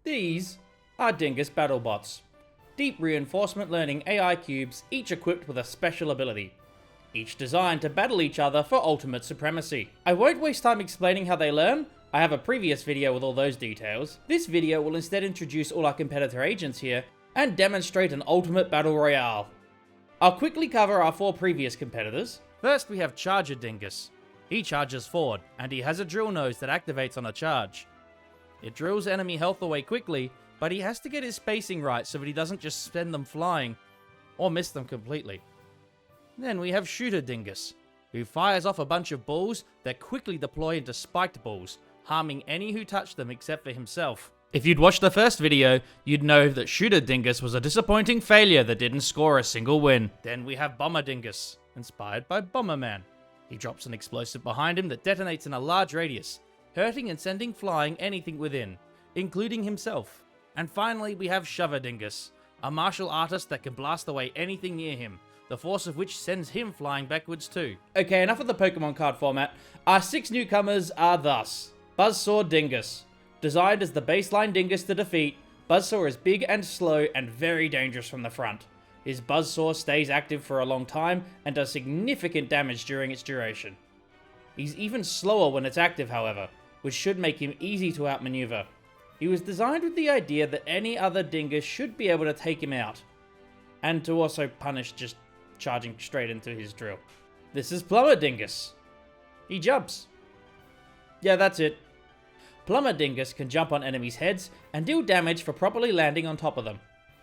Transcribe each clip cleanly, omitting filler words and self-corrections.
These are Dingus battle bots. Deep reinforcement learning AI cubes, each equipped with a special ability. Each designed to battle each other for ultimate supremacy. I won't waste time explaining how they learn. I have a previous video with all those details. This video will instead introduce all our competitor agents here and demonstrate an ultimate battle royale. I'll quickly cover our 4 previous competitors. First we have Charger Dingus. He charges forward, and he has a drill nose that activates on a charge. It drills enemy health away quickly, but he has to get his spacing right so that he doesn't just send them flying, or miss them completely. Then we have Shooter Dingus, who fires off a bunch of balls that quickly deploy into spiked balls, harming any who touch them except for himself. If you'd watched the first video, you'd know that Shooter Dingus was a disappointing failure that didn't score a single win. Then we have Bomber Dingus, inspired by Bomberman. He drops an explosive behind him that detonates in a large radius, hurting and sending flying anything within, including himself. And finally we have Shover Dingus, a martial artist that can blast away anything near him, the force of which sends him flying backwards too. Okay, enough of the Pokemon card format. Our 6 newcomers are thus: Buzzsaw Dingus. Designed as the baseline Dingus to defeat, Buzzsaw is big and slow and very dangerous from the front. His Buzzsaw stays active for a long time and does significant damage during its duration. He's even slower when it's active, however, which should make him easy to outmaneuver. He was designed with the idea that any other Dingus should be able to take him out, and to also punish just charging straight into his drill. This is Plumber Dingus. He jumps. Yeah, that's it. Plumber Dingus can jump on enemies' heads and deal damage for properly landing on top of them.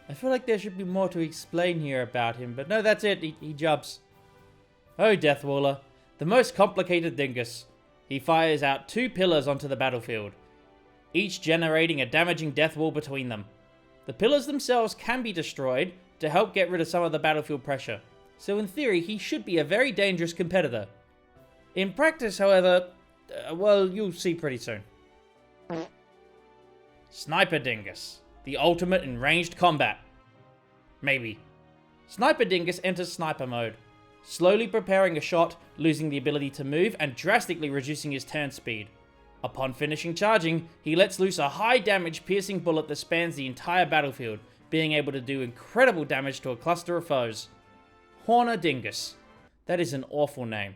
I feel like there should be more to explain here about him, but no, that's it, he jumps. Oh, Deathwaller, the most complicated Dingus. He fires out 2 pillars onto the battlefield, each generating a damaging death wall between them. The pillars themselves can be destroyed to help get rid of some of the battlefield pressure, so in theory he should be a very dangerous competitor. In practice, however, well, you'll see pretty soon. Sniper Dingus, the ultimate in ranged combat. Maybe. Sniper Dingus enters sniper mode, slowly preparing a shot, losing the ability to move and drastically reducing his turn speed. Upon finishing charging, he lets loose a high damage piercing bullet that spans the entire battlefield, being able to do incredible damage to a cluster of foes. Horner Dingus. That is an awful name.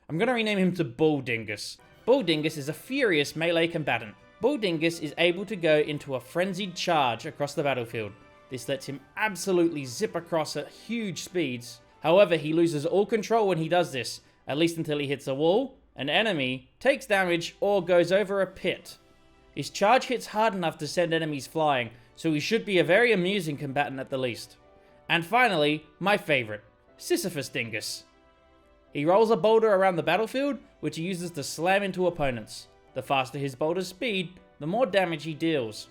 I'm going to rename him to Bull Dingus. Bull Dingus is a furious melee combatant. Bull Dingus is able to go into a frenzied charge across the battlefield. This lets him absolutely zip across at huge speeds. However, he loses all control when he does this, at least until he hits a wall, an enemy, takes damage, or goes over a pit. His charge hits hard enough to send enemies flying, so he should be a very amusing combatant at the least. And finally, my favourite, Sisyphus Dingus. He rolls a boulder around the battlefield, which he uses to slam into opponents. The faster his boulder's speed, the more damage he deals.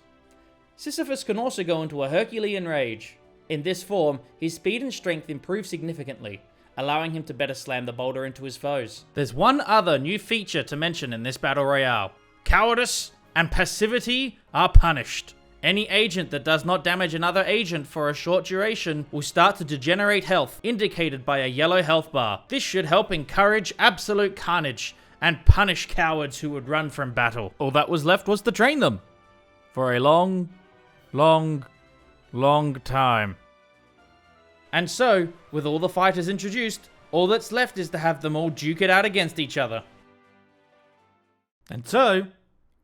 Sisyphus can also go into a Herculean rage. In this form, his speed and strength improve significantly, allowing him to better slam the boulder into his foes. There's one other new feature to mention in this battle royale. Cowardice and passivity are punished. Any agent that does not damage another agent for a short duration will start to degenerate health, indicated by a yellow health bar. This should help encourage absolute carnage and punish cowards who would run from battle. All that was left was to train them for a long time. And so, with all the fighters introduced, all that's left is to have them all duke it out against each other. And so,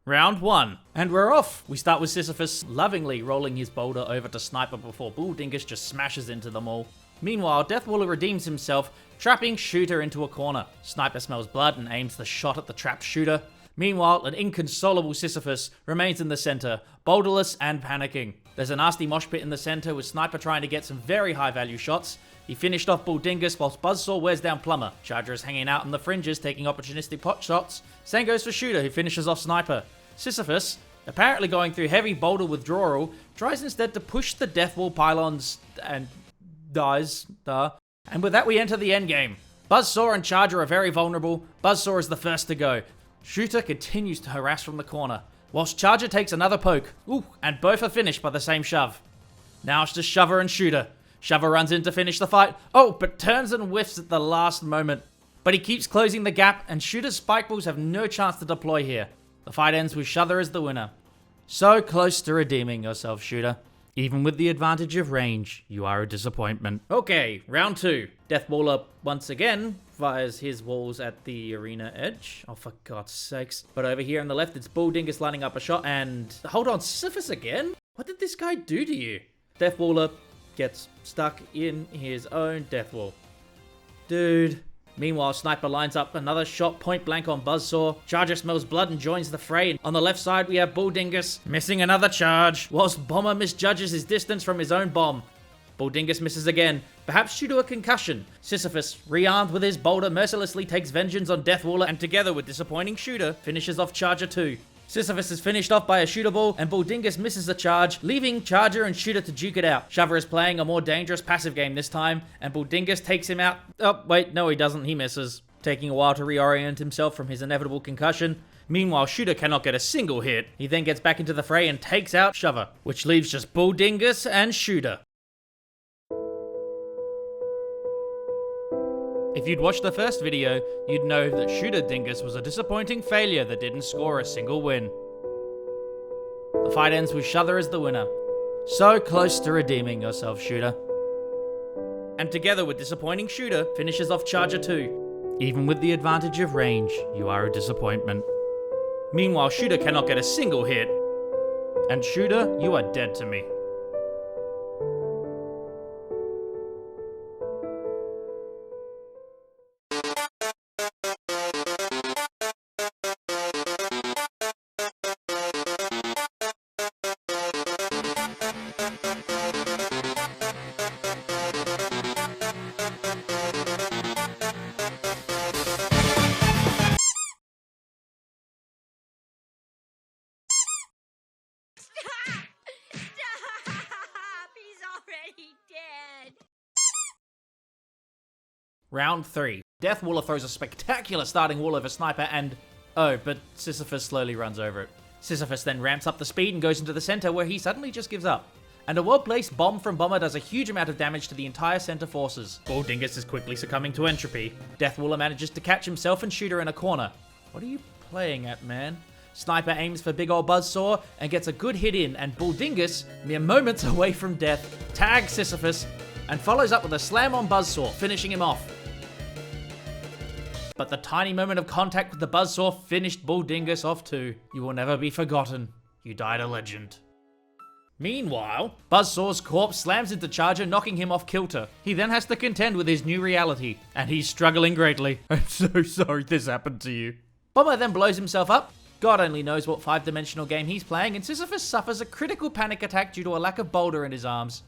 round 1. And we're off! We start with Sisyphus lovingly rolling his boulder over to Sniper before Bull Dingus just smashes into them all. Meanwhile, Deathwaller redeems himself, trapping Shooter into a corner. Sniper smells blood and aims the shot at the trapped Shooter. Meanwhile, an inconsolable Sisyphus remains in the center, boulderless and panicking. There's a nasty mosh pit in the center with Sniper trying to get some very high value shots. He finished off Bull Dingus whilst Buzzsaw wears down Plumber. Charger is hanging out on the fringes taking opportunistic pot shots. Same goes for Shooter, who finishes off Sniper. Sisyphus, apparently going through heavy boulder withdrawal, tries instead to push the death wall pylons and dies. And with that we enter the endgame. Buzzsaw and Charger are very vulnerable. Buzzsaw is the first to go. Shooter continues to harass from the corner, whilst Charger takes another poke. And both are finished by the same shove. Now it's just Shover and Shooter. Shover runs in to finish the fight. But turns and whiffs at the last moment. But he keeps closing the gap, and Shooter's spike balls have no chance to deploy here. The fight ends with Shover as the winner. So close to redeeming yourself, shooter. Even with the advantage of range, you are a disappointment. Okay, round 2. Deathwaller once again fires his walls at the arena edge. Oh, for God's sakes. But over here on the left, it's Dingus lining up a shot and... Hold on, Sisyphus again? What did this guy do to you? Deathwaller gets stuck in his own death wall. Dude. Meanwhile, Sniper lines up another shot point blank on Buzzsaw. Charger smells blood and joins the fray. On the left side, we have Dingus missing another charge, whilst Bomber misjudges his distance from his own bomb. Dingus misses again, perhaps due to a concussion. Sisyphus, rearmed with his boulder, mercilessly takes vengeance on Deathwaller and together with disappointing Shooter, finishes off Charger 2. Sisyphus is finished off by a shooter ball, and Dingus misses the charge, leaving Charger and Shooter to duke it out. Shover is playing a more dangerous passive game this time, and Dingus takes him out. Oh, wait, no he doesn't, he misses, taking a while to reorient himself from his inevitable concussion. Meanwhile, Shooter cannot get a single hit. He then gets back into the fray and takes out Shover, which leaves just Dingus and Shooter. If you'd watched the first video, you'd know that Shooter Dingus was a disappointing failure that didn't score a single win. The fight ends with Shuther as the winner. So close to redeeming yourself, Shooter. And together with disappointing Shooter, finishes off Charger 2. Even with the advantage of range, you are a disappointment. Meanwhile, Shooter cannot get a single hit. And Shooter, you are dead to me. Round 3. Deathwaller throws a spectacular starting wall over Sniper and... Oh, but Sisyphus slowly runs over it. Sisyphus then ramps up the speed and goes into the center where he suddenly just gives up. And a well-placed bomb from Bomber does a huge amount of damage to the entire center forces. Dingus is quickly succumbing to entropy. Deathwaller manages to catch himself and Shooter in a corner. What are you playing at, man? Sniper aims for big old Buzzsaw and gets a good hit in, and Dingus, mere moments away from death, tags Sisyphus and follows up with a slam on Buzzsaw, finishing him off. But the tiny moment of contact with the Buzzsaw finished Dingus off too. You will never be forgotten. You died a legend. Meanwhile, Buzzsaw's corpse slams into Charger, knocking him off kilter. He then has to contend with his new reality, and he's struggling greatly. I'm so sorry this happened to you. Bomber then blows himself up. God only knows what 5-dimensional game he's playing, and Sisyphus suffers a critical panic attack due to a lack of boulder in his arms.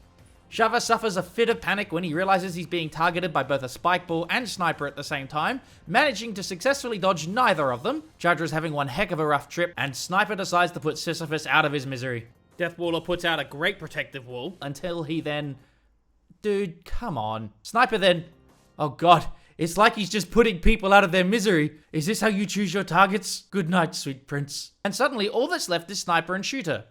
Shover suffers a fit of panic when he realizes he's being targeted by both a spike ball and sniper at the same time, managing to successfully dodge neither of them. Charger is having one heck of a rough trip, and Sniper decides to put Sisyphus out of his misery. Deathwaller puts out a great protective wall until he then... Dude, come on. Sniper then... Oh god, it's like he's just putting people out of their misery. Is this how you choose your targets? Good night, sweet prince. And suddenly all that's left is Sniper and Shooter.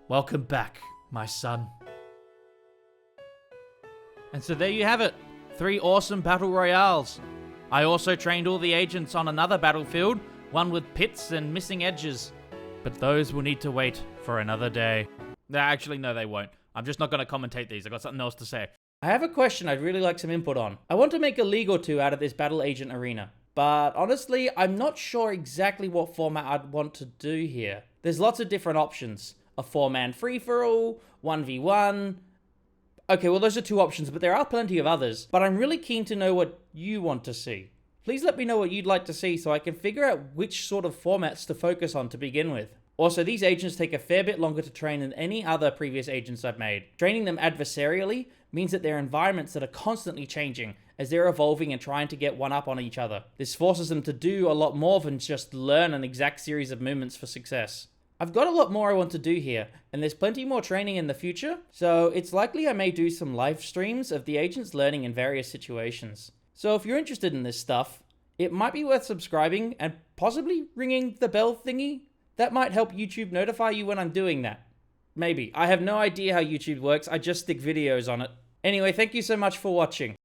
Welcome back, my son. And so there you have it. 3 awesome battle royales. I also trained all the agents on another battlefield, one with pits and missing edges. But those will need to wait for another day. Actually, no, they won't. I'm just not going to commentate these. I've got something else to say. I have a question I'd really like some input on. I want to make a league or 2 out of this battle agent arena. But honestly, I'm not sure exactly what format I'd want to do here. There's lots of different options. A 4-man free-for-all, 1v1. Okay, well those are 2 options, but there are plenty of others. But I'm really keen to know what you want to see. Please let me know what you'd like to see so I can figure out which sort of formats to focus on to begin with. Also, these agents take a fair bit longer to train than any other previous agents I've made. Training them adversarially means that they're environments that are constantly changing, as they're evolving and trying to get one up on each other. This forces them to do a lot more than just learn an exact series of movements for success. I've got a lot more I want to do here, and there's plenty more training in the future, so it's likely I may do some live streams of the agents learning in various situations. So if you're interested in this stuff, it might be worth subscribing and possibly ringing the bell thingy. That might help YouTube notify you when I'm doing that. Maybe. I have no idea how YouTube works, I just stick videos on it. Anyway, thank you so much for watching.